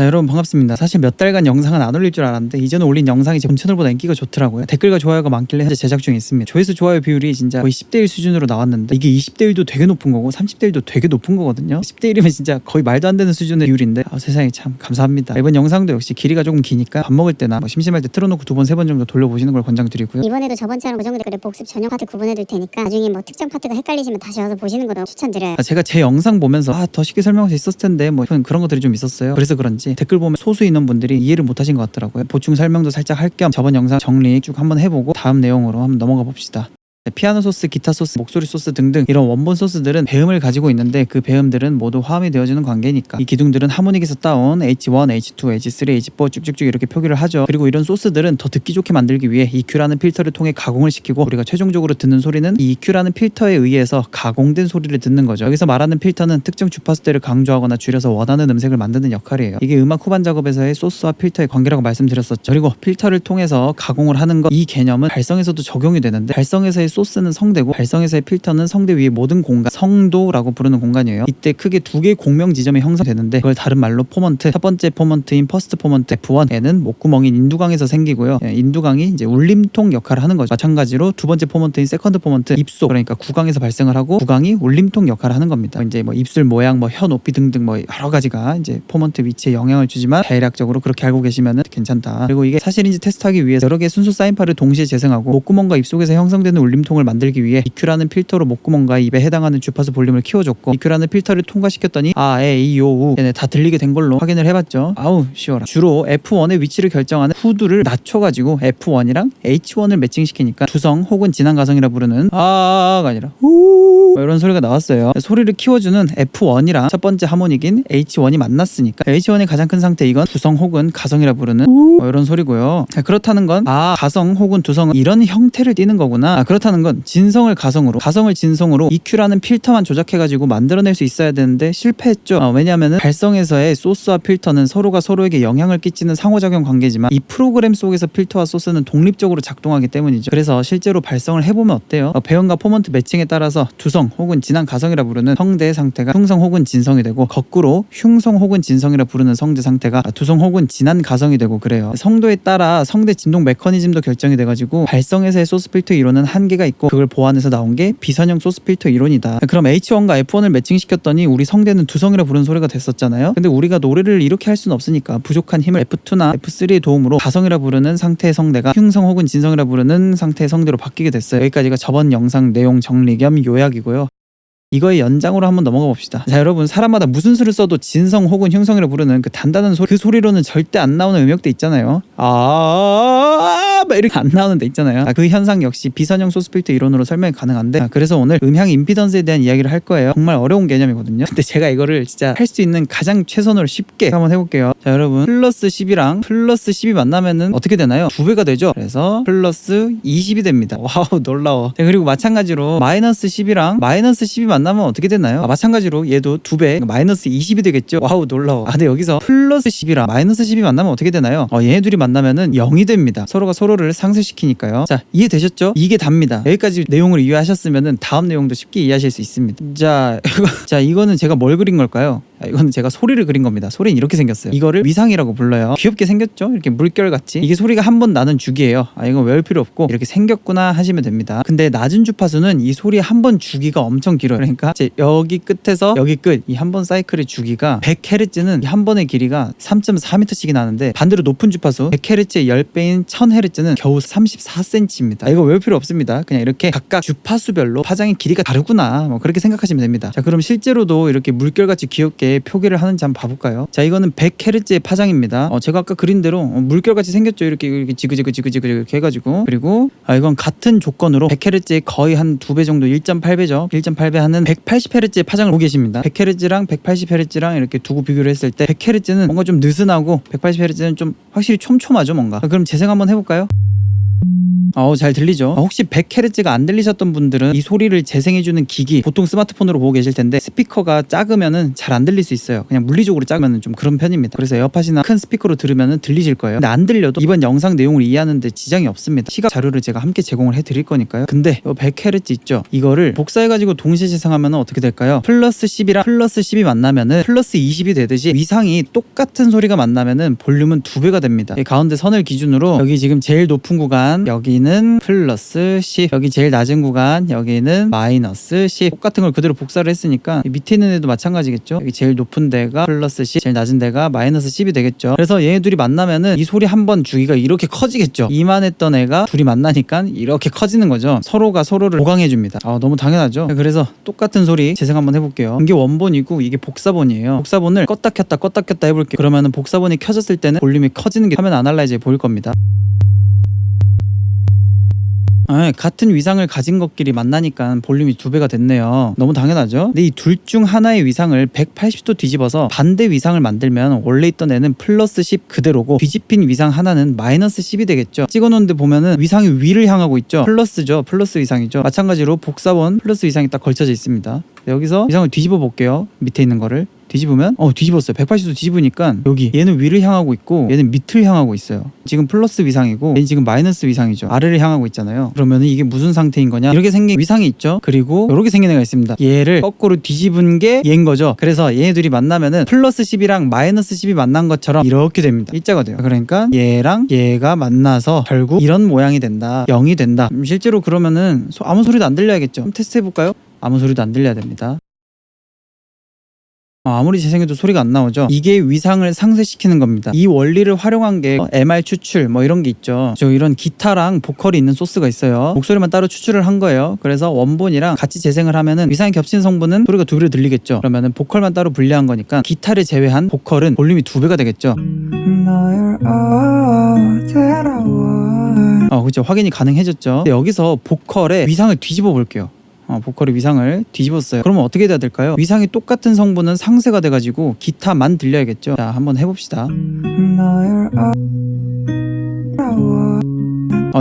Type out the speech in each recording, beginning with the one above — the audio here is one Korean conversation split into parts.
여러분 반갑습니다. 사실 몇 달간 영상은 안 올릴 줄 알았는데 이전에 올린 영상이 제 본 채널보다 인기가 좋더라고요. 댓글과 좋아요가 많길래 현재 제작 중에 있습니다. 조회수 좋아요 비율이 진짜 거의 10대1 수준으로 나왔는데 이게 20대1도 되게 높은 거고 30대1도 되게 높은 거거든요. 10대1이면 진짜 거의 말도 안 되는 수준의 비율인데 세상에 참 감사합니다. 이번 영상도 역시 길이가 조금 기니까 밥 먹을 때나 심심할 때 틀어놓고 2번 3번 정도 돌려보시는 걸 권장드리고요. 이번에도 저번처럼 고정 댓글을 복습 전용 파트 구분해둘 테니까 나중에 뭐 특정 파트가 헷갈리시면 다시 와서 보시는 거로 추천드려요. 제가 제 영상 보면서 더 쉽게 설명할 수 있었을 텐데 뭐 그런 것들이 좀 있었어요. 그래서 그런지 댓글 보면 소수 인원 분들이 이해를 못하신 것 같더라고요. 보충 설명도 살짝 할 겸 저번 영상 정리 쭉 한번 해보고 다음 내용으로 한번 넘어가 봅시다. 피아노 소스, 기타 소스, 목소리 소스 등등 이런 원본 소스들은 배음을 가지고 있는데 그 배음들은 모두 화음이 되어지는 관계니까 이 기둥들은 하모닉에서 따온 H1, H2, H3, H4 쭉쭉쭉 이렇게 표기를 하죠. 그리고 이런 소스들은 더 듣기 좋게 만들기 위해 EQ라는 필터를 통해 가공을 시키고 우리가 최종적으로 듣는 소리는 이 EQ라는 필터에 의해서 가공된 소리를 듣는 거죠. 여기서 말하는 필터는 특정 주파수대를 강조하거나 줄여서 원하는 음색을 만드는 역할이에요. 이게 음악 후반 작업에서의 소스와 필터의 관계라고 말씀드렸었죠. 그리고 필터를 통해서 가공을 하는 것, 이 개념은 발성에서도 적용이 되는데 발성에서의 소스는 성대고 발성에서의 필터는 성대 위의 모든 공간, 성도라고 부르는 공간이에요. 이때 크게 두 개의 공명 지점이 형성되는데 그걸 다른 말로 포먼트, 첫 번째 포먼트인 퍼스트 포먼트 F1에는 목구멍인 인두강에서 생기고요. 인두강이 이제 울림통 역할을 하는 거죠. 마찬가지로 두 번째 포먼트인 세컨드 포먼트 입속, 그러니까 구강에서 발생을 하고 구강이 울림통 역할을 하는 겁니다. 이제 뭐 입술 모양, 뭐 혀 높이 등등 뭐 여러 가지가 이제 포먼트 위치에 영향을 주지만 대략적으로 그렇게 알고 계시면 괜찮다. 그리고 이게 사실인지 테스트하기 위해서 여러 개의 순수 사인파를 동시에 재생하고 목구멍과 입속에서 형성되는 울림통을 만들기 위해 EQ라는 필터로 목구멍과 입에 해당하는 주파수 볼륨을 키워줬고 EQ라는 필터를 통과시켰더니 이, 오, 우 얘네 다 들리게 된 걸로 확인을 해봤죠. 아우 쉬워라. 주로 F1의 위치를 결정하는 후두를 낮춰가지고 F1이랑 H1을 매칭시키니까 두성 혹은 진한 가성이라 부르는 가 아니라 후 이런 소리가 나왔어요. 소리를 키워주는 F1이랑 첫 번째 하모닉인 H1이 만났으니까 H1의 가장 큰 상태, 이건 두성 혹은 가성이라 부르는 이런 소리고요. 그렇다는 건 가성 혹은 두성은 이런 형태를 띠는 거구나. 그렇다는 건 진성을 가성으로, 가성을 진성으로 EQ라는 필터만 조작해가지고 만들어낼 수 있어야 되는데 실패했죠. 왜냐하면 발성에서의 소스와 필터는 서로가 서로에게 영향을 끼치는 상호작용 관계지만 이 프로그램 속에서 필터와 소스는 독립적으로 작동하기 때문이죠. 그래서 실제로 발성을 해보면 어때요? 배음과 포먼트 매칭에 따라서 두성 혹은 진한 가성이라 부르는 성대의 상태가 흉성 혹은 진성이 되고 거꾸로 흉성 혹은 진성이라 부르는 성대 상태가 두성 혹은 진한 가성이 되고 그래요. 성도에 따라 성대 진동 메커니즘도 결정이 돼가지고 발성에서의 소스 필터 이론은 한계가 있고 그걸 보완해서 나온 게 비선형 소스 필터 이론이다. 그럼 H1과 F1을 매칭시켰더니 우리 성대는 두성이라 부르는 소리가 됐었잖아요. 근데 우리가 노래를 이렇게 할 수는 없으니까 부족한 힘을 F2나 F3의 도움으로 가성이라 부르는 상태의 성대가 흉성 혹은 진성이라 부르는 상태의 성대로 바뀌게 됐어요. 여기까지가 저번 영상 내용 정리 겸 요약이고요. 이거의 연장으로 한번 넘어가 봅시다. 자, 여러분, 사람마다 무슨 수를 써도 진성 혹은 흉성이라 부르는 그 단단한 소리, 그 소리로는 절대 안 나오는 음역대 있잖아요. 막 이렇게 안 나오는 데 있잖아요. 그 현상 역시 비선형 소스 필터 이론으로 설명이 가능한데 그래서 오늘 음향 임피던스에 대한 이야기를 할 거예요. 정말 어려운 개념이거든요. 근데 제가 이거를 진짜 할 수 있는 가장 최선으로 쉽게 한번 해볼게요. 자, 여러분, 플러스 10이랑 플러스 10이 만나면은 어떻게 되나요? 2배가 되죠. 그래서 플러스 20이 됩니다. 와우, 놀라워. 자, 그리고 마찬가지로 마이너스 10이랑 마이너스 10이 만나면 어떻게 되나요? 마찬가지로 얘도 2배, 마이너스 20이 되겠죠. 와우, 놀라워. 근데 여기서 플러스 10이랑 마이너스 10이 만나면 어떻게 되나요? 얘네 둘이 만나면은 0이 됩니다. 서로가 서로를 상쇄시키니까요. 자, 이해되셨죠? 이게 답니다. 여기까지 내용을 이해하셨으면은 다음 내용도 쉽게 이해하실 수 있습니다. 자, 이거는 제가 뭘 그린 걸까요? 이거는 제가 소리를 그린 겁니다. 소리는 이렇게 생겼어요. 이거를 위상이라고 불러요. 귀엽게 생겼죠? 이렇게 물결같이. 이게 소리가 한 번 나는 주기예요. 이건 외울 필요 없고 이렇게 생겼구나 하시면 됩니다. 근데 낮은 주파수는 이 소리 한 번 주기가 엄청 길어요. 그러니까 이제 여기 끝에서 여기 끝, 이 한 번 사이클의 주기가 100Hz는 한 번의 길이가 3.4m씩이 나는데 반대로 높은 주파수 100Hz의 10배인 1000Hz는 겨우 34cm입니다. 이거 외울 필요 없습니다. 그냥 이렇게 각각 주파수별로 파장의 길이가 다르구나, 뭐 그렇게 생각하시면 됩니다. 자, 그럼 실제로도 이렇게 물결같이 귀엽게 표기를 하는지 한번 봐볼까요? 자, 이거는 100Hz의 파장입니다. 제가 아까 그린 대로 물결같이 생겼죠. 이렇게 지그지그 이렇게 해가지고. 그리고 이건 같은 조건으로 100Hz의 거의 한 2배 정도, 1.8배죠. 1.8배 하는 180Hz의 파장을 보고 계십니다. 100Hz랑 180Hz랑 이렇게 두고 비교를 했을 때 100Hz는 뭔가 좀 느슨하고 180Hz는 좀 확실히 촘촘하죠, 뭔가. 그럼 재생 한번 해볼까요? 잘 들리죠? 혹시 100Hz가 안 들리셨던 분들은 이 소리를 재생해주는 기기, 보통 스마트폰으로 보고 계실 텐데 스피커가 작으면은 잘 안 들릴 수 있어요. 그냥 물리적으로 작으면 좀 그런 편입니다. 그래서 에어팟이나 큰 스피커로 들으면은 들리실 거예요. 근데 안 들려도 이번 영상 내용을 이해하는데 지장이 없습니다. 시각 자료를 제가 함께 제공을 해드릴 거니까요. 근데 이 100Hz 있죠? 이거를 복사해가지고 동시에 재생하면 어떻게 될까요? 플러스 10이랑 플러스 10이 만나면은 플러스 20이 되듯이 위상이 똑같은 소리가 만나면은 볼륨은 2배가 됩니다. 이 가운데 선을 기준으로 여기 지금 제일 높은 구간, 여기는 플러스 10, 여기 제일 낮은 구간, 여기는 마이너스 10. 똑같은 걸 그대로 복사를 했으니까 밑에 있는 애도 마찬가지겠죠? 여기 제일 높은 데가 플러스 10, 제일 낮은 데가 마이너스 10이 되겠죠? 그래서 얘네 둘이 만나면은 이 소리 한 번 주기가 이렇게 커지겠죠? 이만했던 애가 둘이 만나니까 이렇게 커지는 거죠. 서로가 서로를 보강해줍니다. 너무 당연하죠? 그래서 똑같은 소리 재생 한번 해볼게요. 이게 원본이고 이게 복사본이에요. 복사본을 껐다 켰다 해볼게요. 그러면은 복사본이 켜졌을 때는 볼륨이 커지는 게 화면 아날라이즈에 보일 겁니다. 같은 위상을 가진 것끼리 만나니까 볼륨이 2배가 됐네요. 너무 당연하죠? 근데 이 둘 중 하나의 위상을 180도 뒤집어서 반대 위상을 만들면 원래 있던 애는 플러스 10 그대로고 뒤집힌 위상 하나는 마이너스 10이 되겠죠. 찍어놓은 데 보면은 위상이 위를 향하고 있죠. 플러스죠. 플러스 위상이죠. 마찬가지로 복사본 플러스 위상이 딱 걸쳐져 있습니다. 여기서 위상을 뒤집어 볼게요. 밑에 있는 거를 뒤집으면 뒤집었어요. 180도 뒤집으니까 여기 얘는 위를 향하고 있고 얘는 밑을 향하고 있어요. 지금 플러스 위상이고 얘는 지금 마이너스 위상이죠. 아래를 향하고 있잖아요. 그러면 이게 무슨 상태인 거냐? 이렇게 생긴 위상이 있죠. 그리고 이렇게 생긴 애가 있습니다. 얘를 거꾸로 뒤집은 게 얘인 거죠. 그래서 얘네들이 만나면은 플러스 10이랑 마이너스 10이 만난 것처럼 이렇게 됩니다. 일자가 돼요. 그러니까 얘랑 얘가 만나서 결국 이런 모양이 된다. 0이 된다. 실제로 그러면은 아무 소리도 안 들려야겠죠. 한번 테스트 해볼까요? 아무 소리도 안 들려야 됩니다. 아무리 재생해도 소리가 안 나오죠. 이게 위상을 상쇄시키는 겁니다. 이 원리를 활용한 게 MR 추출 이런 게 있죠. 이런 기타랑 보컬이 있는 소스가 있어요. 목소리만 따로 추출을 한 거예요. 그래서 원본이랑 같이 재생을 하면은 위상이 겹친 성분은 소리가 2배로 들리겠죠. 그러면은 보컬만 따로 분리한 거니까 기타를 제외한 보컬은 볼륨이 2배가 되겠죠. 그렇죠. 확인이 가능해졌죠. 근데 여기서 보컬의 위상을 뒤집어 볼게요. 보컬의 위상을 뒤집었어요. 그러면 어떻게 돼야 될까요? 위상이 똑같은 성분은 상쇄가 돼가지고 기타만 들려야겠죠. 자, 한번 해봅시다.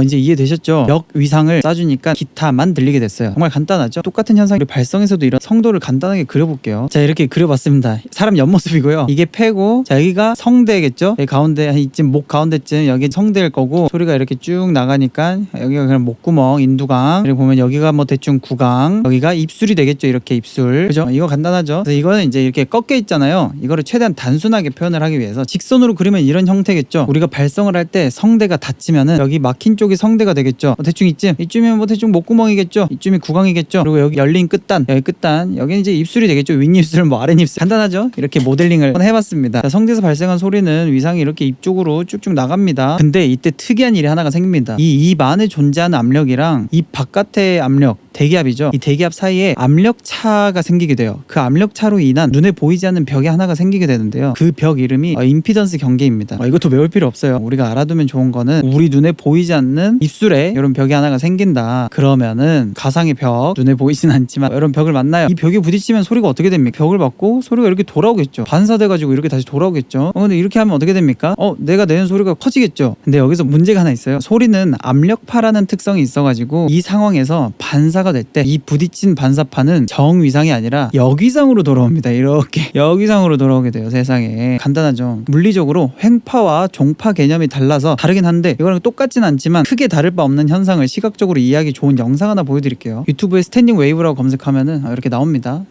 이제 이해되셨죠? 역 위상을 싸주니까 기타만 들리게 됐어요. 정말 간단하죠? 똑같은 현상이 발성에서도 이런 성도를 간단하게 그려볼게요. 자, 이렇게 그려봤습니다. 사람 옆모습이고요. 이게 폐고, 자, 여기가 성대겠죠? 여기 가운데 이쯤 목 가운데쯤 여기 성대일 거고, 소리가 이렇게 쭉 나가니까 여기가 그냥 목구멍, 인두강, 그리고 보면 여기가 뭐 대충 구강, 여기가 입술이 되겠죠? 이렇게 입술, 그죠? 이거 간단하죠? 그래서 이거는 이제 이렇게 꺾여 있잖아요. 이거를 최대한 단순하게 표현을 하기 위해서 직선으로 그리면 이런 형태겠죠? 우리가 발성을 할 때 성대가 닫히면은 여기 막힌 쪽이 성대가 되겠죠. 대충 이쯤이면 뭐 대충 목구멍이겠죠. 이쯤이 구강이겠죠. 그리고 여기 열린 끝단, 여기 끝단, 여기는 이제 입술이 되겠죠. 윗입술, 뭐 아랫입술. 간단하죠. 이렇게 모델링을 한번 해봤습니다. 자, 성대에서 발생한 소리는 위상이 이렇게 입 쪽으로 쭉쭉 나갑니다. 근데 이때 특이한 일이 하나가 생깁니다. 이 입 안에 존재하는 압력이랑 입 바깥의 압력, 대기압이죠. 이 대기압 사이에 압력 차가 생기게 돼요. 그 압력 차로 인한 눈에 보이지 않는 벽이 하나가 생기게 되는데요. 그 벽 이름이 임피던스 경계입니다. 이것도 외울 필요 없어요. 우리가 알아두면 좋은 거는 우리 눈에 보이지 않는 입술에 이런 벽이 하나가 생긴다. 그러면은 가상의 벽, 눈에 보이진 않지만 이런 벽을 만나요. 이 벽에 부딪히면 소리가 어떻게 됩니까? 벽을 받고 소리가 이렇게 돌아오겠죠. 반사돼가지고 이렇게 다시 돌아오겠죠. 근데 이렇게 하면 어떻게 됩니까? 내가 내는 소리가 커지겠죠. 근데 여기서 문제가 하나 있어요. 소리는 압력파라는 특성이 있어가지고 이 상황에서 반사가 될 때 이 부딪힌 반사파는 정위상이 아니라 역위상으로 돌아옵니다. 이렇게 역위상으로 돌아오게 돼요. 세상에 간단하죠. 물리적으로 횡파와 종파 개념이 달라서 다르긴 한데 이거랑 똑같진 않지만 크게 다를 바 없는 현상을 시각적으로 이해하기 좋은 영상 하나 보여드릴게요. 유튜브에 스탠딩 웨이브라고 검색하면은 이렇게 나옵니다.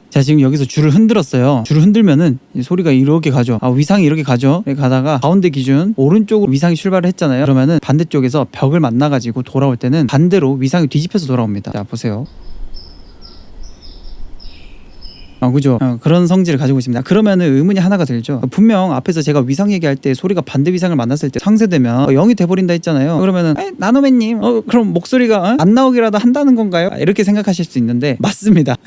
자, 지금 여기서 줄을 흔들었어요. 줄을 흔들면은 소리가 이렇게 가죠. 위상이 이렇게 가죠. 이렇게 가다가 가운데 기준 오른쪽으로 위상이 출발을 했잖아요. 그러면은 반대쪽에서 벽을 만나가지고 돌아올 때는 반대로 위상이 뒤집혀서 돌아옵니다. 자, 보세요. 그죠? 그런 성질을 가지고 있습니다. 그러면은 의문이 하나가 들죠. 분명 앞에서 제가 위상 얘기할 때 소리가 반대 위상을 만났을 때 상쇄되면 0이 돼버린다 했잖아요. 그러면은 나노맨님 그럼 목소리가 안 나오기라도 한다는 건가요? 이렇게 생각하실 수 있는데 맞습니다.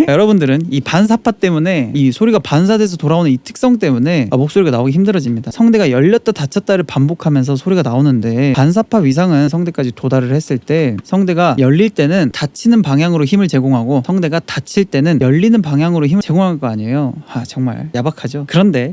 여러분들은 이 반사파 때문에 이 소리가 반사돼서 돌아오는 이 특성 때문에 목소리가 나오기 힘들어집니다. 성대가 열렸다 닫혔다를 반복하면서 소리가 나오는데 반사파 위상은 성대까지 도달을 했을 때 성대가 열릴 때는 닫히는 방향으로 힘을 제공하고 성대가 닫힐 때는 열리는 방향으로 힘을 제공할 거 아니에요. 정말 야박하죠. 그런데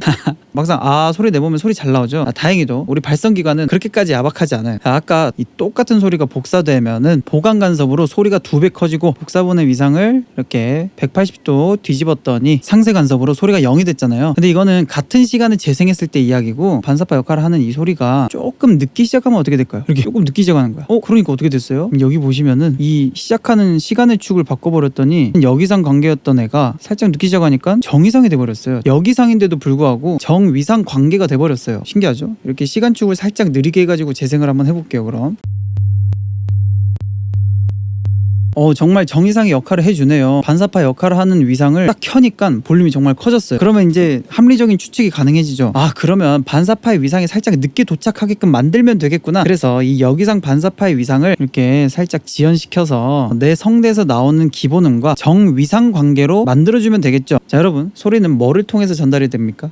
막상 소리 내보면 소리 잘 나오죠. 다행히도 우리 발성기관은 그렇게까지 야박하지 않아요. 아까 이 똑같은 소리가 복사되면은 보강 간섭으로 소리가 2배 커지고 복사본의 위상을 이렇게 180도 뒤집었더니 상세 간섭으로 소리가 0이 됐잖아요. 근데 이거는 같은 시간에 재생했을 때 이야기고 반사파 역할을 하는 이 소리가 조금 늦기 시작하면 어떻게 될까요? 이렇게 조금 늦기 시작하는 거야. 그러니까 어떻게 됐어요? 여기 보시면은 이 시작하는 시간의 축을 바꿔버렸더니 여기상 관계였던 애가 살짝 늦기 시작하니까 정이상이 돼버렸어요. 여기상인데도 불구하고 정위상 관계가 돼버렸어요. 신기하죠? 이렇게 시간축을 살짝 느리게 해가지고 재생을 한번 해볼게요. 그럼 정말 정이상의 역할을 해주네요. 반사파 역할을 하는 위상을 딱 켜니까 볼륨이 정말 커졌어요. 그러면 이제 합리적인 추측이 가능해지죠. 그러면 반사파의 위상이 살짝 늦게 도착하게끔 만들면 되겠구나. 그래서 이 여기상 반사파의 위상을 이렇게 살짝 지연시켜서 내 성대에서 나오는 기본음과 정위상 관계로 만들어주면 되겠죠. 자, 여러분, 소리는 뭐를 통해서 전달이 됩니까?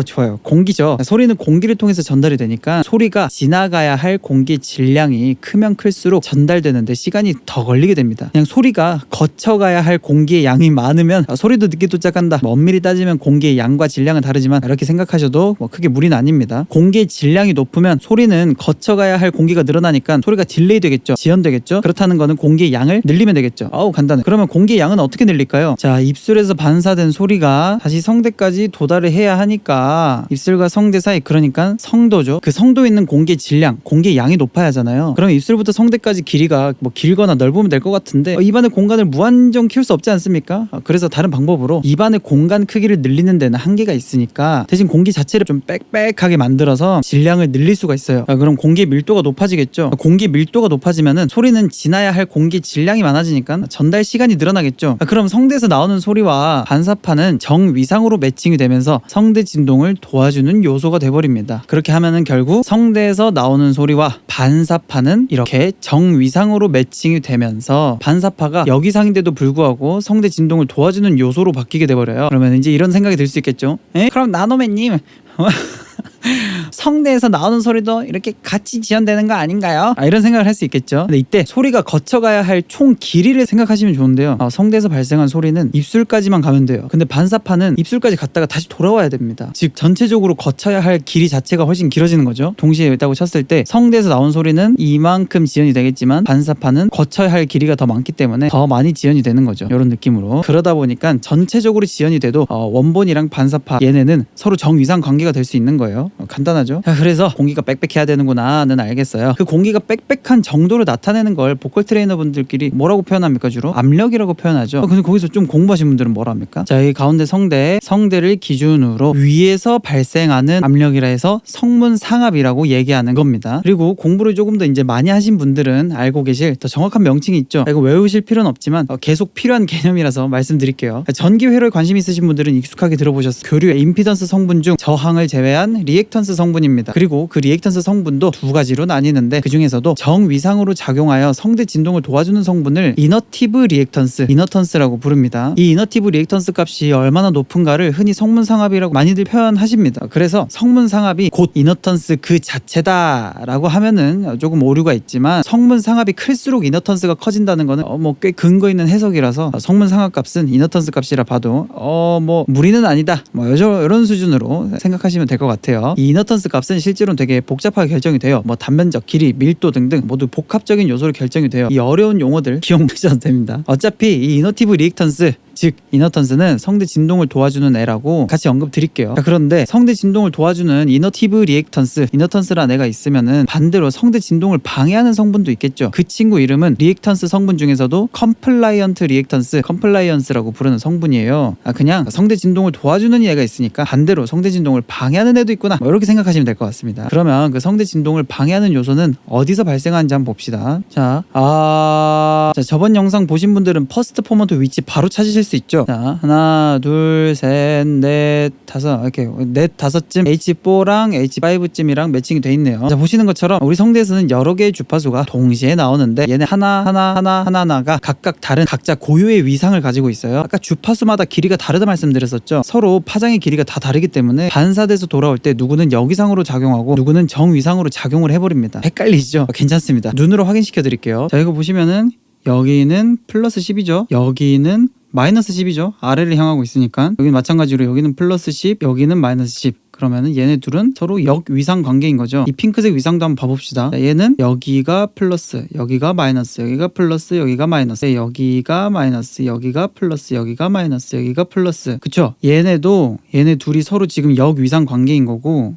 좋아요. 공기죠. 소리는 공기를 통해서 전달이 되니까 소리가 지나가야 할 공기 질량이 크면 클수록 전달되는데 시간이 더 걸리게 됩니다. 그냥 소리가 거쳐가야 할 공기의 양이 많으면 소리도 늦게 도착한다. 엄밀히 따지면 공기의 양과 질량은 다르지만 이렇게 생각하셔도 크게 무리는 아닙니다. 공기의 질량이 높으면 소리는 거쳐가야 할 공기가 늘어나니까 소리가 딜레이 되겠죠. 지연되겠죠. 그렇다는 거는 공기의 양을 늘리면 되겠죠. 간단해. 그러면 공기의 양은 어떻게 늘릴까요? 자, 입술에서 반사된 소리가 다시 성대까지 도달을 해야 하니까 입술과 성대 사이, 그러니까 성도죠. 그 성도에 있는 공기의 질량, 공기의 양이 높아야 하잖아요. 그럼 입술부터 성대까지 길이가 길거나 넓으면 될 것 같은데 입안의 공간을 무한정 키울 수 없지 않습니까? 그래서 다른 방법으로 입안의 공간 크기를 늘리는 데는 한계가 있으니까 대신 공기 자체를 좀 빽빽하게 만들어서 질량을 늘릴 수가 있어요. 그럼 공기의 밀도가 높아지겠죠. 공기 밀도가 높아지면은 소리는 지나야 할 공기 질량이 많아지니까 전달 시간이 늘어나겠죠. 그럼 성대에서 나오는 소리와 반사파는 정위상으로 매칭이 되면서 성대 진동을 도와주는 요소가 돼버립니다. 그렇게 하면은 결국 성대에서 나오는 소리와 반사파는 이렇게 정위상으로 매칭이 되면서 반사파가 여기상인데도 불구하고 성대 진동을 도와주는 요소로 바뀌게 돼버려요. 그러면 이제 이런 생각이 들 수 있겠죠. 그럼 나노맨님 성대에서 나오는 소리도 이렇게 같이 지연되는 거 아닌가요? 이런 생각을 할 수 있겠죠. 근데 이때 소리가 거쳐가야 할 총 길이를 생각하시면 좋은데요. 성대에서 발생한 소리는 입술까지만 가면 돼요. 근데 반사파는 입술까지 갔다가 다시 돌아와야 됩니다. 즉 전체적으로 거쳐야 할 길이 자체가 훨씬 길어지는 거죠. 동시에 있다고 쳤을 때 성대에서 나온 소리는 이만큼 지연이 되겠지만 반사파는 거쳐야 할 길이가 더 많기 때문에 더 많이 지연이 되는 거죠. 이런 느낌으로. 그러다 보니까 전체적으로 지연이 돼도 원본이랑 반사파 얘네는 서로 정위상 관계가 될 수 있는 거예요. 간단하죠. 그래서 공기가 빽빽해야 되는구나는 알겠어요. 그 공기가 빽빽한 정도를 나타내는 걸 보컬 트레이너 분들끼리 뭐라고 표현합니까? 주로 압력이라고 표현하죠. 근데 거기서 좀 공부하신 분들은 뭐라 합니까? 자, 이 가운데 성대를 기준으로 위에서 발생하는 압력이라 해서 성문상압이라고 얘기하는 겁니다. 그리고 공부를 조금 더 이제 많이 하신 분들은 알고 계실 더 정확한 명칭이 있죠. 이거 외우실 필요는 없지만 계속 필요한 개념이라서 말씀드릴게요. 전기 회로에 관심 있으신 분들은 익숙하게 들어보셨을 교류의 임피던스 성분 중 저항을 제외한 리액턴스 성분입니다. 그리고 그 리액턴스 성분도 두 가지로 나뉘는데 그 중에서도 정위상으로 작용하여 성대 진동을 도와주는 성분을 이너티브 리액턴스, 이너턴스라고 부릅니다. 이 이너티브 리액턴스 값이 얼마나 높은가를 흔히 성문상압이라고 많이들 표현하십니다. 그래서 성문상압이 곧 이너턴스 그 자체다라고 하면은 조금 오류가 있지만 성문상압이 클수록 이너턴스가 커진다는 거는 꽤 근거 있는 해석이라서 성문상압 값은 이너턴스 값이라 봐도 무리는 아니다. 이런 수준으로 생각하시면 될 것 같아요. 이 이너턴스 값은 실제로는 되게 복잡하게 결정이 돼요. 단면적, 길이, 밀도 등등 모두 복합적인 요소로 결정이 돼요. 이 어려운 용어들 기억 못하셔도 됩니다. 어차피 이 이너티브 리액턴스, 즉 이너턴스는 성대 진동을 도와주는 애라고 같이 언급 드릴게요. 그런데 성대 진동을 도와주는 이너티브 리액턴스, 이너턴스라는 애가 있으면은 반대로 성대 진동을 방해하는 성분도 있겠죠. 그 친구 이름은 리액턴스 성분 중에서도 컴플라이언트 리액턴스, 컴플라이언스라고 부르는 성분이에요. 그냥 성대 진동을 도와주는 애가 있으니까 반대로 성대 진동을 방해하는 애도 있구나, 이렇게 생각하시면 될 것 같습니다. 그러면 그 성대 진동을 방해하는 요소는 어디서 발생하는지 한번 봅시다. 자, 저번 영상 보신 분들은 퍼스트 포먼트 위치 바로 찾으실 수 수 있죠. 자, 하나, 둘, 셋, 넷, 다섯, 이렇게 넷, 다섯쯤 H4랑 H5쯤이랑 매칭이 돼 있네요. 자, 보시는 것처럼 우리 성대에서는 여러 개의 주파수가 동시에 나오는데 얘네 하나가 각각 다른 각자 고유의 위상을 가지고 있어요. 아까 주파수마다 길이가 다르다 말씀드렸었죠. 서로 파장의 길이가 다 다르기 때문에 반사돼서 돌아올 때 누구는 여기상으로 작용하고 누구는 정위상으로 작용을 해버립니다. 헷갈리시죠? 괜찮습니다. 눈으로 확인시켜 드릴게요. 자, 이거 보시면은 여기는 플러스 10이죠. 여기는 마이너스 10이죠. 아래를 향하고 있으니까. 여기는 마찬가지로 여기는 플러스 10, 여기는 마이너스 10. 그러면은 얘네 둘은 서로 역위상 관계인 거죠. 이 핑크색 위상도 한번 봐봅시다. 자, 얘는 여기가 플러스, 여기가 마이너스, 여기가 플러스, 여기가 마이너스, 여기가 마이너스, 여기가 플러스, 여기가 마이너스, 여기가 플러스. 그쵸? 얘네 둘이 서로 지금 역위상 관계인 거고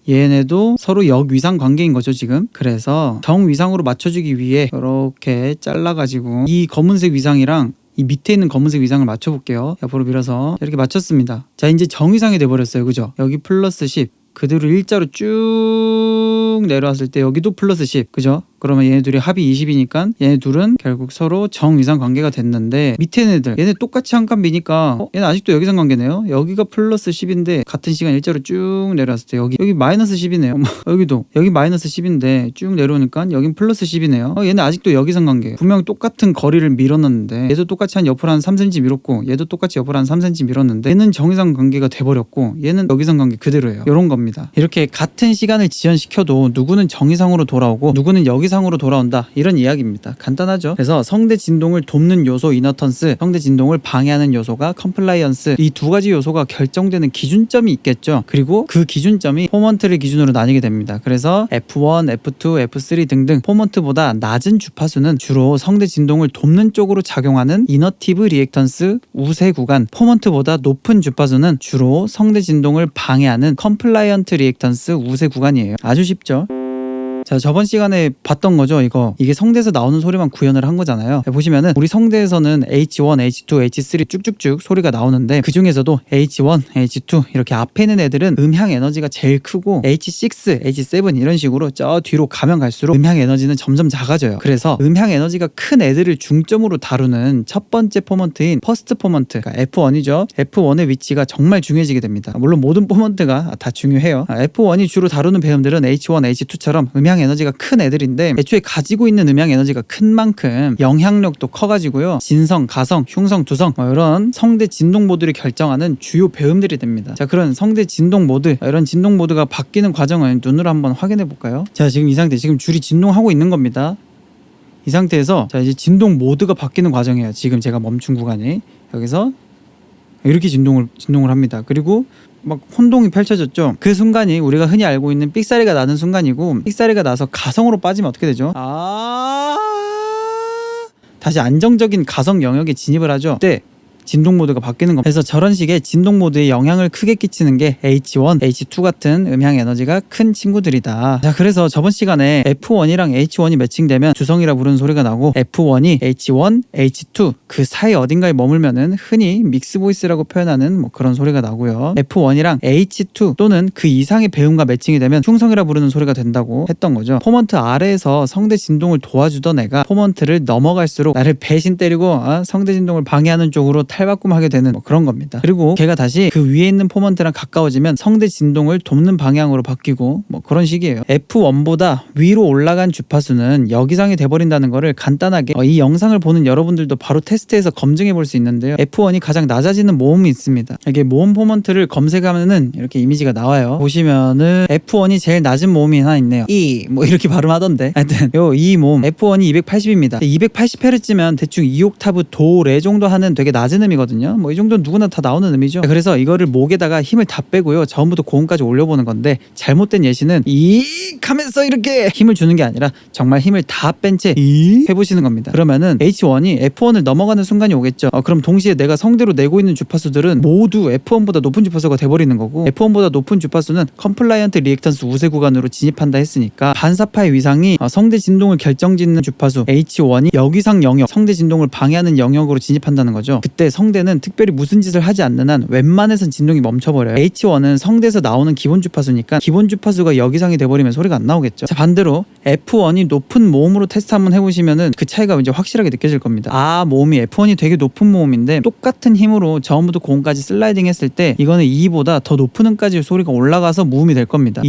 얘네도 서로 역위상 관계인 거죠 지금. 그래서 정위상으로 맞춰주기 위해 이렇게 잘라가지고 이 검은색 위상이랑 이 밑에 있는 검은색 위상을 맞춰볼게요. 옆으로 밀어서 이렇게 맞췄습니다. 자, 이제 정위상이 돼버렸어요. 그죠? 여기 플러스 10 그대로 일자로 쭉 내려왔을 때 여기도 플러스 10 그죠? 그러면 얘네 둘이 합이 20이니까 얘네 둘은 결국 서로 정위상 관계가 됐는데 밑에 애들 얘네 똑같이 한 칸 미니까 얘는 아직도 여기상 관계네요. 여기가 플러스 10인데 같은 시간 일자로 쭉 내려왔을 때 여기 마이너스 10이네요. 여기도 여기 마이너스 10인데 쭉 내려오니까 여긴 플러스 10이네요. 얘는 아직도 여기상 관계. 분명히 똑같은 거리를 밀었는데 얘도 똑같이 한 옆으로 한 3cm 밀었고 얘도 똑같이 옆으로 한 3cm 밀었는데 얘는 정위상 관계가 돼버렸고 얘는 여기상 관계 그대로예요. 이런 겁니다. 이렇게 같은 시간을 지연시켜도 누구는 정위상으로 돌아오고 누구는 여기상으로 돌아온다, 이런 이야기입니다. 간단하죠. 그래서 성대 진동을 돕는 요소 이너턴스, 성대 진동을 방해하는 요소가 컴플라이언스, 이 두 가지 요소가 결정되는 기준점이 있겠죠. 그리고 그 기준점이 포먼트를 기준으로 나뉘게 됩니다. 그래서 F1, F2, F3 등등 포먼트보다 낮은 주파수는 주로 성대 진동을 돕는 쪽으로 작용하는 이너티브 리액턴스 우세 구간, 포먼트보다 높은 주파수는 주로 성대 진동을 방해하는 컴플라이언트 리액턴스 우세 구간이에요. 아주 쉽죠. 자, 저번 시간에 봤던 거죠. 이게 성대에서 나오는 소리만 구현을 한 거잖아요. 보시면은 우리 성대에서는 H1, H2, H3 쭉쭉쭉 소리가 나오는데 그 중에서도 H1, H2 이렇게 앞에 있는 애들은 음향 에너지가 제일 크고 H6, H7 이런 식으로 저 뒤로 가면 갈수록 음향 에너지는 점점 작아져요. 그래서 음향 에너지가 큰 애들을 중점으로 다루는 첫 번째 포먼트인 퍼스트 포먼트, 그러니까 F1이죠. F1의 위치가 정말 중요해지게 됩니다. 물론 모든 포먼트가 다 중요해요. F1이 주로 다루는 배음들은 H1, H2처럼 음향 에너지가 큰 애들인데 애초에 가지고 있는 음향 에너지가 큰 만큼 영향력도 커가지고요. 진성, 가성, 흉성, 두성 이런 성대 진동 모드를 결정하는 주요 배음들이 됩니다. 자, 그런 성대 진동 모드, 이런 진동 모드가 바뀌는 과정을 눈으로 한번 확인해 볼까요? 자, 지금 이 상태, 지금 줄이 진동하고 있는 겁니다. 이 상태에서 자, 이제 진동 모드가 바뀌는 과정이에요. 지금 제가 멈춘 구간이 여기서 이렇게 진동을 합니다. 그리고 막 혼동이 펼쳐졌죠. 그 순간이 우리가 흔히 알고 있는 삑사리가 나는 순간이고, 삑사리가 나서 가성으로 빠지면 어떻게 되죠? 다시 안정적인 가성 영역에 진입을 하죠. 그때 진동 모드가 바뀌는 겁니다. 그래서 저런 식의 진동 모드에 영향을 크게 끼치는 게 H1, H2 같은 음향 에너지가 큰 친구들이다. 자, 그래서 저번 시간에 F1이랑 H1이 매칭되면 주성이라 부르는 소리가 나고 F1이 H1, H2 그 사이 어딘가에 머물면은 흔히 믹스 보이스라고 표현하는 뭐 그런 소리가 나고요. F1이랑 H2 또는 그 이상의 배음과 매칭이 되면 흉성이라 부르는 소리가 된다고 했던 거죠. 포먼트 아래에서 성대 진동을 도와주던 애가 포먼트를 넘어갈수록 나를 배신 때리고 성대 진동을 방해하는 쪽으로 탈바꿈하게 되는 뭐 그런 겁니다. 그리고 걔가 다시 그 위에 있는 포먼트랑 가까워지면 성대 진동을 돕는 방향으로 바뀌고 뭐 그런 식이에요. F1보다 위로 올라간 주파수는 여기상이 돼버린다는 거를 간단하게 이 영상을 보는 여러분들도 바로 테스트해서 검증해 볼 수 있는데요. F1이 가장 낮아지는 모음이 있습니다. 이게 모음 포먼트를 검색하면은 이렇게 이미지가 나와요. 보시면은 F1이 제일 낮은 모음이 하나 있네요. 뭐 이렇게 발음하던데. 하여튼 이 모음 F1이 280입니다. 280Hz면 대충 2옥타브 도, 레 정도 하는 되게 낮은 음이거든요. 뭐 이 정도는 누구나 다 나오는 음이죠. 그래서 이거를 목에다가 힘을 다 빼고요. 저음부터 고음까지 올려보는 건데, 잘못된 예시는 하면서 이렇게 힘을 주는 게 아니라 정말 힘을 다 뺀 채 해보시는 겁니다. 그러면은 H1이 F1을 넘어가는 순간이 오겠죠. 그럼 동시에 내가 성대로 내고 있는 주파수들은 모두 F1보다 높은 주파수가 돼버리는 거고, F1보다 높은 주파수는 컴플라이언트 리액턴스 우세 구간으로 진입한다 했으니까 반사파의 위상이 성대 진동을 결정짓는 주파수 H1이 여기상 영역, 성대 진동을 방해하는 영역으로 진입한다는 거죠. 그때 성대는 특별히 무슨 짓을 하지 않는 한 웬만해선 진동이 멈춰버려요. H1은 성대에서 나오는 기본 주파수니까 기본 주파수가 여기상이 돼버리면 소리가 안 나오겠죠. 자, 반대로 F1이 높은 모음으로 테스트 한번 해보시면은 그 차이가 이제 확실하게 느껴질 겁니다. 아, 모음이 F1이 되게 높은 모음인데 똑같은 힘으로 저음부터 고음까지 슬라이딩 했을 때 이거는 E보다 더 높은 음까지 소리가 올라가서 무음이 될 겁니다.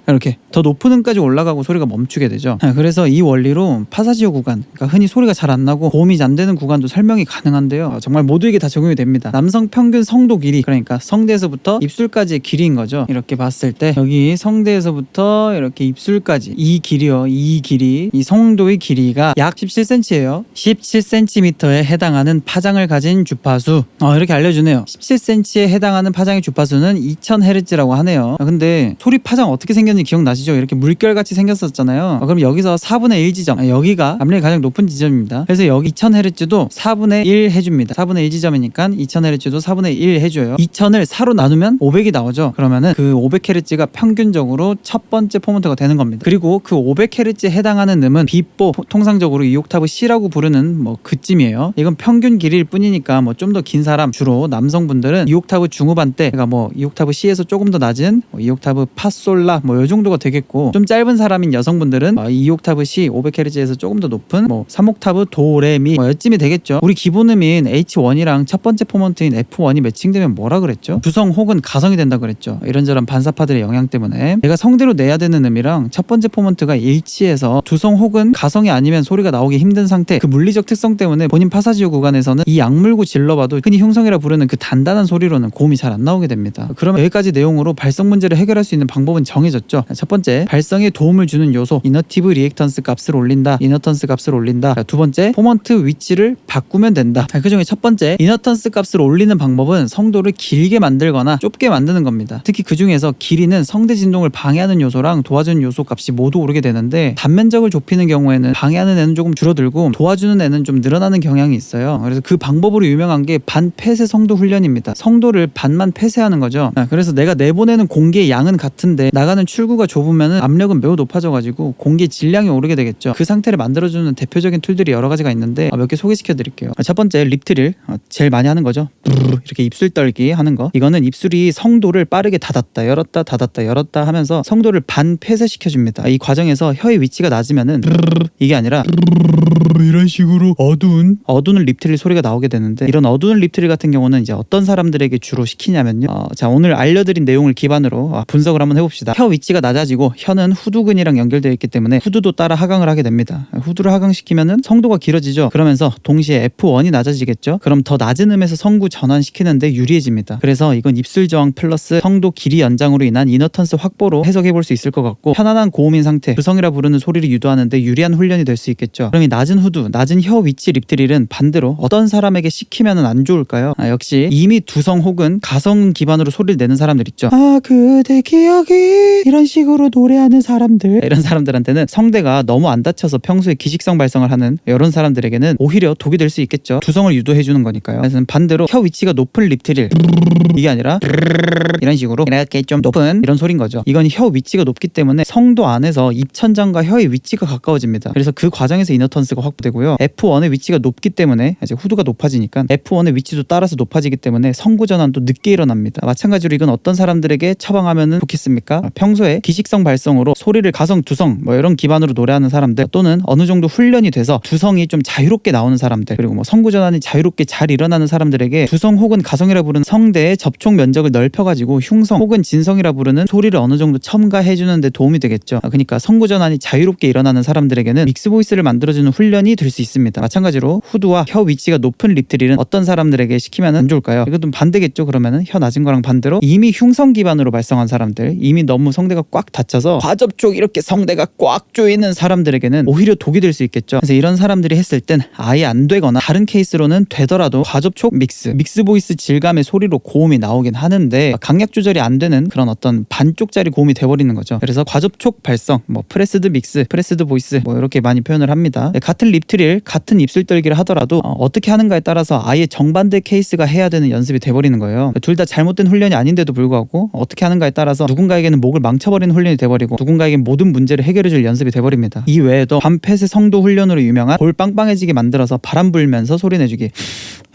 이렇게 더 높은 음까지 올라가고 소리가 멈추게 되죠. 그래서 이 원리로 파사지오 구간, 그러니까 흔히 소리가 잘 안 나고 고음이 안 되는 구간도 설명이 가능한데요. 정말 모두에게 다 적용이 됩니다. 남성 평균 성도 길이, 그러니까 성대에서부터 입술까지의 길이인 거죠. 이렇게 봤을 때 여기 성대에서부터 이렇게 입술까지 이 길이요, 이 길이, 이 성도의 길이가 약 17cm예요. 17cm에 해당하는 파장을 가진 주파수, 이렇게 알려주네요. 17cm에 해당하는 파장의 주파수는 2000Hz라고 하네요. 근데 소리 파장 어떻게 생겼는지 기억나시죠? 이렇게 물결같이 생겼었잖아요. 그럼 여기서 4분의 1 지점, 여기가 압력이 가장 높은 지점입니다. 그래서 여기 2000Hz도 4분의 1 해줍니다. 4분의 1 지점이니까 2000Hz도 4분의 1 해줘요. 2000을 4로 나누면 500이 나오죠. 그러면은 그 500Hz가 평균적으로 첫 번째 포먼트가 되는 겁니다. 그리고 그 500Hz에 해당하는 음은 B보, 통상적으로 2옥타브 C라고 부르는 뭐 그쯤이에요. 이건 평균 길이일 뿐이니까 뭐 좀 더 긴 사람, 주로 남성분들은 2옥타브 중후반대, 그러니까 뭐 2옥타브 C에서 조금 더 낮은 2옥타브 파솔라 뭐 요 정도가 되겠고, 좀 짧은 사람인 여성분들은 2옥타브 C 500Hz에서 조금 더 높은 뭐 3옥타브 도레미 뭐 여쯤이 되겠죠. 우리 기본음인 H1이랑 첫 번째 포먼트인 F1이 매칭되면 뭐라 그랬죠? 주성 혹은 가성이 된다 그랬죠. 이런저런 반사파들의 영향 때문에 내가 성대로 내야 되는 음이랑 첫 번째 포먼트가 일치해서 두성 혹은 가성이 아니면 소리가 나오기 힘든 상태, 그 물리적 특성 때문에 본인 파사지오 구간에서는 이 악물고 질러봐도 흔히 흉성이라 부르는 그 단단한 소리로는 고음이 잘 안 나오게 됩니다. 그러면 여기까지 내용으로 발성 문제를 해결할 수 있는 방법은 정해졌죠. 첫 번째, 발성에 도움을 주는 요소, 이너티브 리액턴스 값을 올린다, 이너턴스 값을 올린다. 두 번째, 포먼트 위치를 바꾸면 된다. 그 중에 첫 번째, 이너턴스 값을 올리는 방법은 성도를 길게 만들거나 좁게 만드는 겁니다. 특히 그 중에서 길이는 성대 진동을 방해하는 요소랑 도와주는 요소 값이 모두 오르게 되는데, 단면적을 좁히는 경우에는 방해하는 애는 조금 줄어들고 도와주는 애는 좀 늘어나는 경향이 있어요. 그래서 그 방법으로 유명한 게 반폐쇄 성도 훈련입니다. 성도를 반만 폐쇄하는 거죠. 그래서 내가 내보내는 공기의 양은 같은데 나가는 출구가 좁으면 압력은 매우 높아져가지고 공기 질량이 오르게 되겠죠. 그 상태를 만들어주는 대표적인 툴들이 여러 가지가 있는데 몇 개 소개시켜 드릴게요. 첫 번째, 립트릴, 제일 많이 하는 거죠. 이렇게 입술 떨기 하는 거. 이거는 입술이 성도를 빠르게 닫았다 열었다 닫았다 열었다 하면서 성도를 반폐쇄시켜 줍니다. 이 과정에서 혀의 위치가 낮으면은 이게 아니라 이런 식으로 어두운 립트릴 소리가 나오게 되는데, 이런 어두운 립트릴 같은 경우는 이제 어떤 사람들에게 주로 시키냐면요. 자, 오늘 알려드린 내용을 기반으로 분석을 한번 해봅시다. 혀 위치가 낮아지고 혀는 후두근이랑 연결되어 있기 때문에 후두도 따라 하강을 하게 됩니다. 후두를 하강시키면은 성도가 길어지죠. 그러면서 동시에 F1이 낮아지겠죠. 그럼 더 낮은 음에서 성구 전환시키는데 유리해집니다. 그래서 이건 입술 저항 플러스 성도 길이 연장으로 인한 이너턴스 확보로 해석해 볼 수 있을 것 같고, 편안한 고음인 상태, 주성이라 부르는 소리를 유도하는데 유리한 훈련이 될 수 있겠죠. 그럼 이 낮은 후두, 낮은 혀 위치 립트릴은 반대로 어떤 사람에게 시키면은 안 좋을까요? 역시 이미 두성 혹은 가성 기반으로 소리를 내는 사람들 있죠. 그대 기억이, 이런 식으로 노래하는 사람들, 이런 사람들한테는 성대가 너무 안 다쳐서 평소에 기식성 발성을 하는 이런 사람들에게는 오히려 독이 될 수 있겠죠. 두성을 유도해 주는 거니까요. 그래서 반대로 혀 위치가 높은 립트릴, 이게 아니라 이런 식으로 이렇게 좀 높은 이런 소리인 거죠. 이건 혀 위치가 높기 때문에 성도 안에서 입천장과 혀의 위치가 가까워집니다. 그래서 그 과정에서 이너턴스가 확보되고요. F1의 위치가 높기 때문에 이제 후두가 높아지니까 F1의 위치도 따라서 높아지기 때문에 성구 전환도 늦게 일어납니다. 마찬가지로 이건 어떤 사람들에게 처방하면은 좋겠습니까? 평소에 기식성 발성으로 소리를 가성, 두성 뭐 이런 기반으로 노래하는 사람들, 또는 어느 정도 훈련이 돼서 두성이 좀 자유롭게 나오는 사람들, 그리고 뭐 성구 전환이 자유롭게 잘 일어나는 사람들에게 두성 혹은 가성이라 부르는 성대의 접촉 면적을 넓혀가지고 흉성 혹은 진성이라 부르는 소리를 어느 정도 첨가해주는 데 도움이 되겠죠. 그러니까 성구 전환이 자유롭게 일어나는 사람들에게는 믹스 보이스를 만들어주는 훈련이 될 수 있습니다. 마찬가지로 후두와 혀 위치가 높은 립트릴은 어떤 사람들에게 시키면 안 좋을까요? 이것도 반대겠죠. 그러면은 혀 낮은 거랑 반대로 이미 흉성 기반으로 발성한 사람들, 이미 너무 성대가 꽉 닫혀서 과접촉 이렇게 성대가 꽉 조이는 사람들에게는 오히려 독이 될 수 있겠죠. 그래서 이런 사람들이 했을 땐 아예 안 되거나 다른 케이스로는 되더라도 과접촉 믹스 보이스 질감의 소리로 고음이 나오긴 하는데 강약 조절이 안 되는 그런 어떤 반쪽짜리 고음이 돼버리는 거죠. 그래서 과접촉 발성, 뭐 프레스드 믹스, 프레스드 보이스 뭐 이렇게 많이 표현을 합니다. 같은 립트릴, 같은 입술 떨기를 하더라도 어떻게 하는가에 따라서 아예 정반대 케이스가 해야 되는 연습이 돼버리는 거예요. 둘 다 잘못된 훈련이 아닌데도 불구하고 어떻게 하는가에 따라서 누군가에게는 목을 망쳐버리는 훈련이 돼버리고 누군가에게는 모든 문제를 해결해줄 연습이 돼버립니다. 이 외에도 반폐쇄 성도 훈련으로 유명한 볼 빵빵해지게 만들어서 바람 불면서 소리 내주기,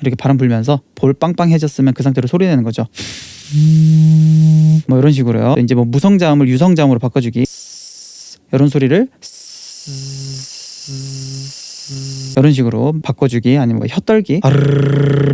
이렇게 바람 불면서 볼 빵빵해졌으면 그 상태로 소리 내는 거죠. 뭐 이런 식으로요. 이제 뭐 무성자음을 유성자음으로 바꿔주기 이런 소리를 이런 식으로 바꿔주기, 아니면 뭐 혀떨기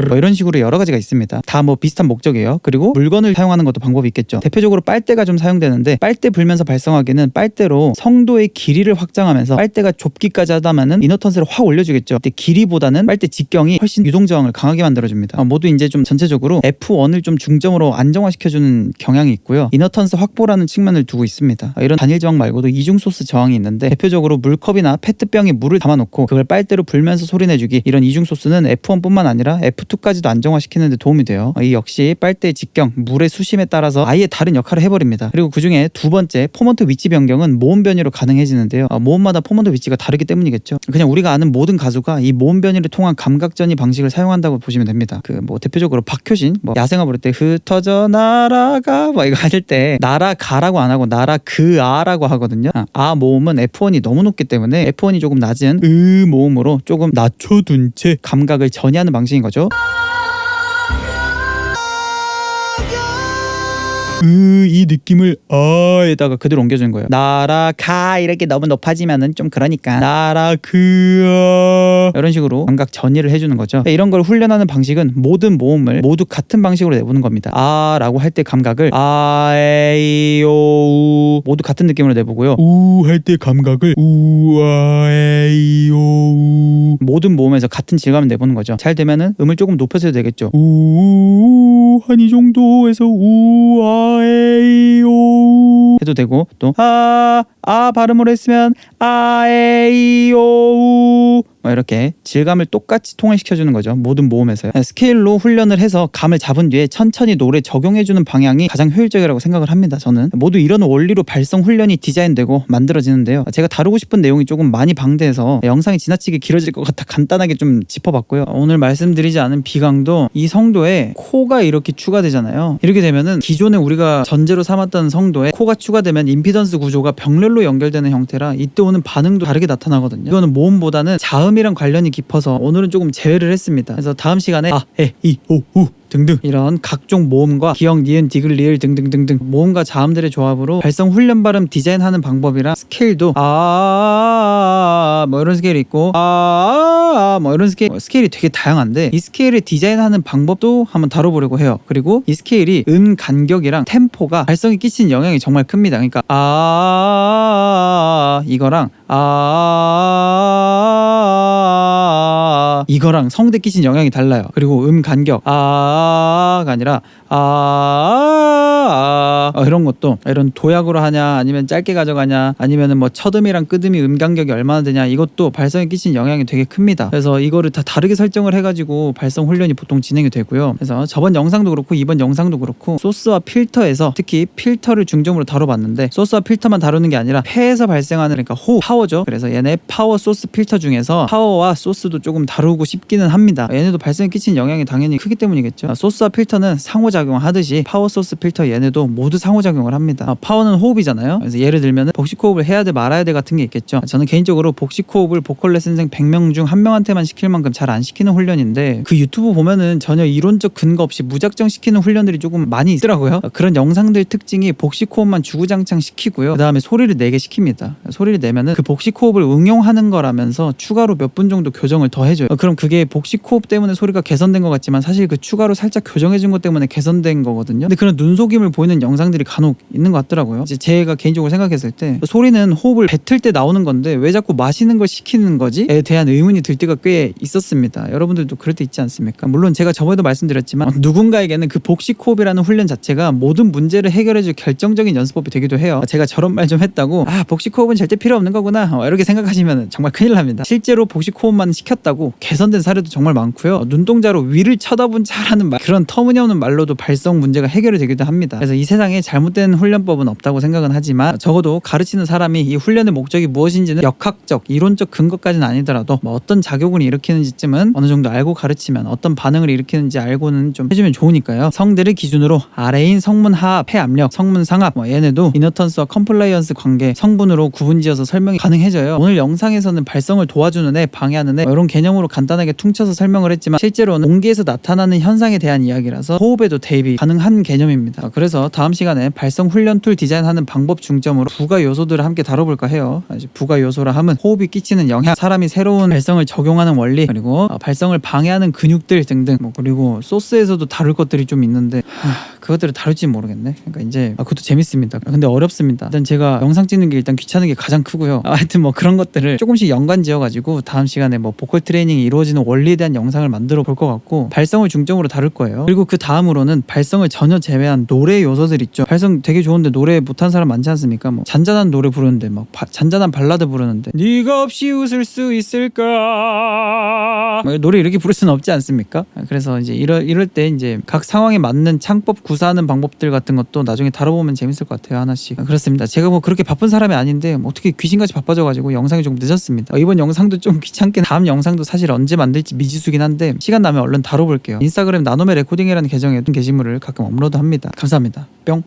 뭐 이런 식으로 여러 가지가 있습니다. 다 뭐 비슷한 목적이에요. 그리고 물건을 사용하는 것도 방법이 있겠죠. 대표적으로 빨대가 좀 사용되는데, 빨대 불면서 발성하기는 빨대로 성도의 길이를 확장하면서 빨대가 좁기까지 하다면은 이너턴스를 확 올려주겠죠. 근데 길이보다는 빨대 직경이 훨씬 유동 저항을 강하게 만들어줍니다. 모두 이제 좀 전체적으로 F1을 좀 중점으로 안정화시켜주는 경향이 있고요. 이너턴스 확보라는 측면을 두고 있습니다. 이런 단일 저항 말고도 이중 소스 저항이 있는데, 대표적으로 물컵이나 페트병에 물을 담아놓고 그걸 빨대로 불면서 소리내주기, 이런 이중 소스는 F1뿐만 아니라 F2까지도 안정화시키는 데 도움이 돼요. 이 역시 빨대의 직경, 물의 수심에 따라서 아예 다른 역할을 해버립니다. 그리고 그중에 두 번째, 포먼트 위치 변경은 모음 변이로 가능해지는데요. 모음마다 포먼트 위치가 다르기 때문이겠죠. 그냥 우리가 아는 모든 가수가 이 모음 변이를 통한 감각 전이 방식을 사용한다고 보시면 됩니다. 그 뭐 대표적으로 박효신 뭐 야생화 부를 때 흩어져 날아가 뭐 이거 할 때 날아가라고 안 하고 날아그아라고 하거든요. 아 모음은 F1이 너무 높기 때문에 F1이 조금 낮은 모음으로 조금 낮춰둔 채 감각을 전이하는 방식인 거죠. 이 느낌을 아에다가 그대로 옮겨주는 거예요. 날아가 이렇게 너무 높아지면은 좀 그러니까 날아그아 이런 식으로 감각 전이를 해주는 거죠. 이런 걸 훈련하는 방식은 모든 모음을 모두 같은 방식으로 내보는 겁니다. 아라고 할 때 감각을 아에이오우 모두 같은 느낌으로 내보고요. 우 할 때 감각을 우아에이오우 모든 모음에서 같은 질감을 내보는 거죠. 잘 되면은 음을 조금 높여서 해도 되겠죠. 우 한 이 정도에서 우아에이오 해도 되고, 또 발음으로 했으면 아에이오우 이렇게 질감을 똑같이 통일시켜주는 거죠. 모든 모음에서요. 스케일로 훈련을 해서 감을 잡은 뒤에 천천히 노래에 적용해주는 방향이 가장 효율적이라고 생각을 합니다. 저는 모두 이런 원리로 발성 훈련이 디자인되고 만들어지는데요. 제가 다루고 싶은 내용이 조금 많이 방대해서 영상이 지나치게 길어질 것 같아 간단하게 좀 짚어봤고요. 오늘 말씀드리지 않은 비강도 이 성도에 코가 이렇게 추가되잖아요. 이렇게 되면은 기존에 우리가 전제로 삼았던 성도에 코가 추가되면 임피던스 구조가 병렬로 연결되는 형태라 이때 오는 반응도 다르게 나타나거든요. 이거는 모음보다는 자음이랑 관련이 깊어서 오늘은 조금 제외를 했습니다. 그래서 다음 시간에 이, 오, 우 등등 이런 각종 모음과 기역, 니은, 디귿, 리을 등등등등 모음과 자음들의 조합으로 발성 훈련 발음 디자인하는 방법이랑 스케일도 뭐 이런 스케일이 있고 뭐 이런 스케일이 되게 다양한데, 이 스케일을 디자인하는 방법도 한번 다뤄보려고 해요. 그리고 이 스케일이 음 간격이랑 템포가 발성에 끼치는 영향이 정말 큽니다. 그러니까 이거랑 이거랑 성대 끼친 영향이 달라요. 그리고 음 간격 가 아니라 이런 것도 이런 도약으로 하냐 아니면 짧게 가져가냐 아니면은 뭐 첫음이랑 끝음이 음 간격이 얼마나 되냐, 이것도 발성에 끼친 영향이 되게 큽니다. 그래서 이거를 다 다르게 설정을 해가지고 발성 훈련이 보통 진행이 되고요. 그래서 저번 영상도 그렇고 이번 영상도 그렇고 소스와 필터에서 특히 필터를 중점으로 다뤄봤는데, 소스와 필터만 다루는 게 아니라 폐에서 발생하는, 그러니까 호흡, 파워죠. 그래서 얘네 파워 소스 필터 중에서 파워와 소스도 조금 다루고 싶기는 합니다. 얘네도 발성에 끼친 영향이 당연히 크기 때문이겠죠. 소스와 필터는 상호작용하듯이 파워 소스 필터 얘네도 모두 상호작용을 합니다. 파워는 호흡이잖아요. 그래서 예를 들면 복식 호흡을 해야 돼 말아야 돼 같은 게 있겠죠. 저는 개인적으로 복식 호흡을 보컬 레슨생 100명 중 1명한테만 시킬 만큼 잘 안 시키는 훈련인데, 그 유튜브 보면은 전혀 이론적 근거 없이 무작정 시키는 훈련들이 조금 많이 있더라고요. 그런 영상들 특징이 복식 호흡만 주구장창 시키고요. 그 다음에 소리를 내게 시킵니다. 소리를 내면은 그 복식 호흡을 응용하는 거라면서 추가로 몇 분 정도 교정을 더 해줘요. 그럼 그게 복식 호흡 때문에 소리가 개선된 것 같지만 사실 그 추가로 살짝 교정해준 것 때문에 개선된 거거든요. 근데 그런 눈속임을 보이는 영상들이 간혹 있는 것 같더라고요. 이제 제가 개인적으로 생각했을 때 소리는 호흡을 뱉을 때 나오는 건데 왜 자꾸 마시는 걸 시키는 거지에 대한 의문이 들 때가 꽤 있었습니다. 여러분들도 그럴 때 있지 않습니까? 물론 제가 저번에도 말씀드렸지만 누군가에게는 그 복식 호흡이라는 훈련 자체가 모든 문제를 해결해줄 결정적인 연습법이 되기도 해요. 제가 저런 말 좀 했다고 복식 호흡은 절대 필요 없는 거구나 이렇게 생각하시면 정말 큰일 납니다. 실제로 복식 호흡만 시켰다고 개선된 사례도 정말 많고요. 눈동자로 위를 쳐다본 차라는 말, 그런 터무니없는 말로도 발성 문제가 해결이 되기도 합니다. 그래서 이 세상에 잘못된 훈련법은 없다고 생각은 하지만 적어도 가르치는 사람이 이 훈련의 목적이 무엇인지는 역학적, 이론적 근거까지는 아니더라도 뭐 어떤 작용을 일으키는지쯤은 어느 정도 알고 가르치면 어떤 반응을 일으키는지 알고는 좀 해주면 좋으니까요. 성들을 기준으로 아래인 성문 하압, 폐압력, 성문 상압 얘네도 이너턴스와 컴플라이언스 관계, 성분으로 구분지어서 설명이 가능해져요. 오늘 영상에서는 발성을 도와주는 애, 방해하는 애 이런 개념으로 간단하게 퉁쳐서 설명을 했지만 실제로는 공기에서 나타나는 현상에 대한 이야기라서 호흡에도 대입이 가능한 개념입니다. 그래서 다음 시간에 발성 훈련 툴 디자인하는 방법 중점으로 부가 요소들을 함께 다뤄볼까 해요. 부가 요소라 하면 호흡이 끼치는 영향, 사람이 새로운 발성을 적용하는 원리, 그리고 발성을 방해하는 근육들 등등, 그리고 소스에서도 다룰 것들이 좀 있는데 그것들을 다룰지 모르겠네. 그러니까 이제 그것도 재밌습니다. 근데 어렵습니다. 일단 제가 영상 찍는 게 일단 귀찮은 게 가장 크고요. 하여튼 그런 것들을 조금씩 연관 지어가지고 다음 시간에 보컬 트레이닝이 이루어지는 원리에 대한 영상을 만들어 볼 것 같고, 발성을 중점으로 다룰 거예요. 그리고 그 다음으로는 발성을 전혀 제외한 노래 요소들 있죠. 발성 되게 좋은데 노래 못한 사람 많지 않습니까? 잔잔한 노래 부르는데 잔잔한 발라드 부르는데 네가 없이 웃을 수 있을까, 노래 이렇게 부를 수는 없지 않습니까? 그래서 이제 이럴 때 이제 각 상황에 맞는 창법 구사하는 방법들 같은 것도 나중에 다뤄보면 재밌을 것 같아요. 하나씩. 그렇습니다. 제가 그렇게 바쁜 사람이 아닌데 어떻게 귀신같이 바빠져가지고 영상이 좀 늦었습니다. 이번 영상도 좀 귀찮게, 다음 영상도 사실 언제 만들지 미지수긴 한데 시간 나면 얼른 다뤄볼게요. 인스타그램 나눔의 레코딩이라는 계정에 게시물을 가끔 업로드합니다. 감사합니다. 뿅.